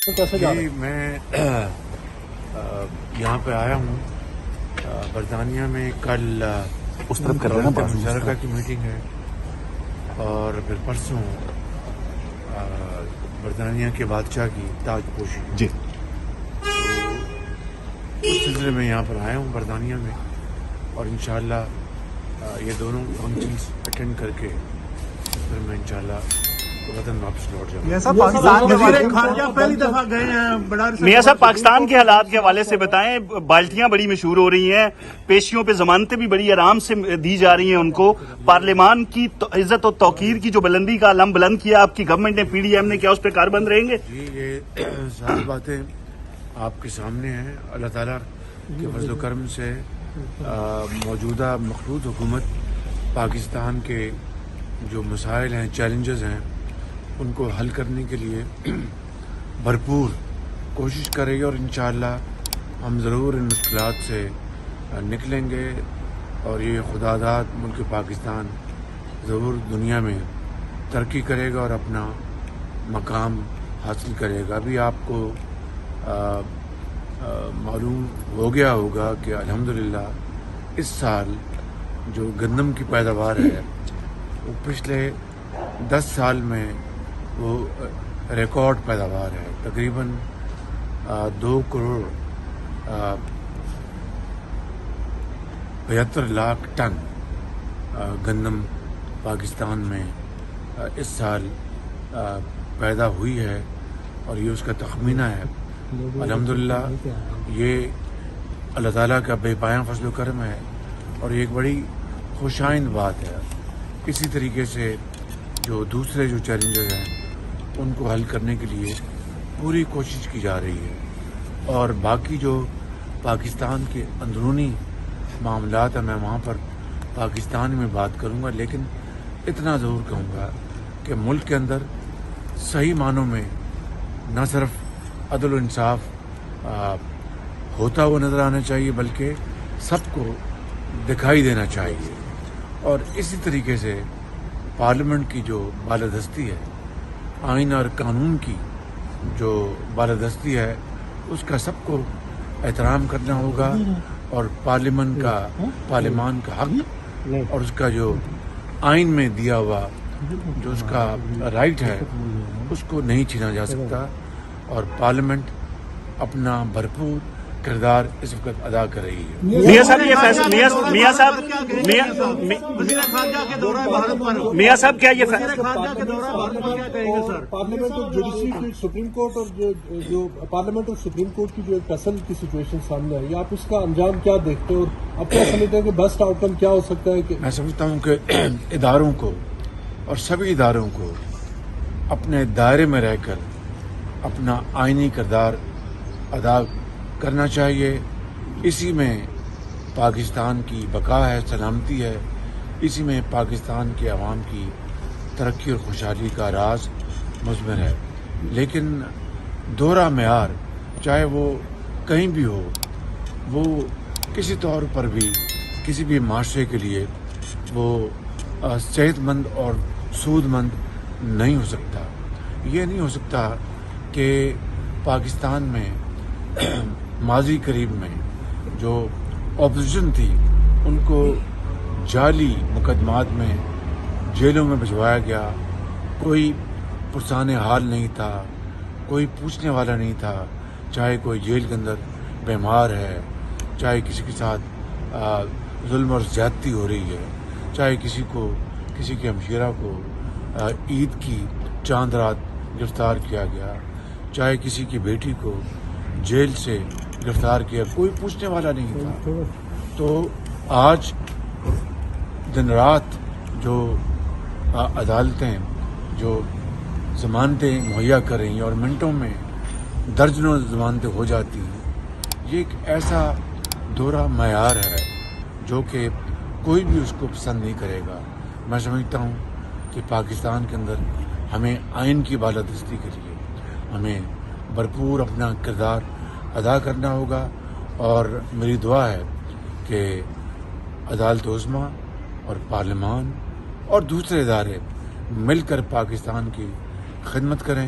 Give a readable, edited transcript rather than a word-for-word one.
جی میں یہاں پہ آیا ہوں برطانیہ میں. کل دولت مشترکہ کی میٹنگ ہے اور پھر پرسوں برطانیہ کے بادشاہ کی تاج پوشی. جی اس سلسلے میں یہاں پر آیا ہوں برطانیہ میں اور انشاءاللہ یہ دونوں فنکشنز اٹینڈ کر کے پھر میں انشاءاللہ وطن واپس لوٹ جاؤں. میاں صاحب پاکستان کے حالات کے حوالے سے بتائیں. بالٹیاں بڑی مشہور ہو رہی ہیں, پیشیوں پہ ضمانتیں بھی بڑی آرام سے دی جا رہی ہیں ان کو. پارلیمان کی عزت و توقیر کی جو بلندی کا علم بلند کیا آپ کی گورنمنٹ نے, پی ڈی ایم نے, کیا اس پہ کاربند رہیں گے؟ جی یہ ساری باتیں آپ کے سامنے ہیں. اللہ تعالیٰ کے فضل و کرم سے موجودہ مخلوط حکومت پاکستان کے جو مسائل ہیں, چیلنجز ہیں, ان کو حل کرنے کے لیے بھرپور کوشش کرے گی اور انشاءاللہ ہم ضرور ان مشکلات سے نکلیں گے اور یہ خدا داد ملک پاکستان ضرور دنیا میں ترقی کرے گا اور اپنا مقام حاصل کرے گا. ابھی آپ کو معلوم ہو گیا ہوگا کہ الحمدللہ اس سال جو گندم کی پیداوار ہے وہ پچھلے 10 سال میں وہ ریکارڈ پیداوار ہے. تقریباً 2 کروڑ 75 لاکھ ٹن گندم پاکستان میں اس سال پیدا ہوئی ہے اور یہ اس کا تخمینہ ہے. الحمدللہ یہ اللہ تعالیٰ کا بے پایاں فضل و کرم ہے اور یہ ایک بڑی خوشائند بات ہے. اسی طریقے سے جو دوسرے جو چیلنجز ہیں ان کو حل کرنے کے لیے پوری کوشش کی جا رہی ہے اور باقی جو پاکستان کے اندرونی معاملات ہیں میں وہاں پر پاکستان میں بات کروں گا, لیکن اتنا ضرور کہوں گا کہ ملک کے اندر صحیح معنوں میں نہ صرف عدل و انصاف ہوتا ہوا نظر آنا چاہیے بلکہ سب کو دکھائی دینا چاہیے. اور اسی طریقے سے پارلیمنٹ کی جو بالادستی ہے, آئین اور قانون کی جو بالادستی ہے, اس کا سب کو احترام کرنا ہوگا اور پارلیمان کا حق اور اس کا جو آئین میں دیا ہوا جو اس کا رائٹ ہے اس کو نہیں چھینا جا سکتا اور پارلیمنٹ اپنا بھرپور کردار اس وقت ادا کر رہی ہے. میاں صاحب یہ فیصلہ میاں صاحب کیا یہ پارلیمنٹ اور جوڈیشری سپریم کورٹ اور جو پارلیمنٹ اور سپریم کورٹ کی جو ایک فیصل کی سچویشن سامنے آئی, آپ اس کا انجام کیا دیکھتے ہیں اور اب کیا سمجھتے ہیں کہ بیسٹ آؤٹ کم کیا ہو سکتا ہے؟ کہ میں سمجھتا ہوں کہ اداروں کو اور سبھی اداروں کو اپنے دائرے میں رہ کر اپنا آئینی کردار ادا کرنا چاہیے. اسی میں پاکستان کی بقا ہے, سلامتی ہے, اسی میں پاکستان کے عوام کی ترقی اور خوشحالی کا راز مضمر ہے. لیکن دوہرا معیار چاہے وہ کہیں بھی ہو, وہ کسی طور پر بھی کسی بھی معاشرے کے لیے وہ صحت مند اور سود مند نہیں ہو سکتا. یہ نہیں ہو سکتا کہ پاکستان میں ماضی قریب میں جو اپوزیشن تھی ان کو جعلی مقدمات میں جیلوں میں بھجوایا گیا, کوئی پرسان حال نہیں تھا, کوئی پوچھنے والا نہیں تھا, چاہے کوئی جیل کے اندر بیمار ہے, چاہے کسی کے ساتھ ظلم اور زیادتی ہو رہی ہے, چاہے کسی کے ہمشیرہ کو عید کی چاند رات گرفتار کیا گیا, چاہے کسی کی بیٹی کو جیل سے گرفتار کیا, کوئی پوچھنے والا نہیں تھا. تو آج دن رات جو عدالتیں جو ضمانتیں مہیا کر رہی ہیں اور منٹوں میں درجنوں ضمانتیں ہو جاتی ہیں, یہ ایک ایسا دوہرا معیار ہے جو کہ کوئی بھی اس کو پسند نہیں کرے گا. میں سمجھتا ہوں کہ پاکستان کے اندر ہمیں آئین کی بالادستی کے لیے ہمیں بھرپور اپنا کردار ادا کرنا ہوگا اور میری دعا ہے کہ عدالت عظمیٰ اور پارلیمان اور دوسرے ادارے مل کر پاکستان کی خدمت کریں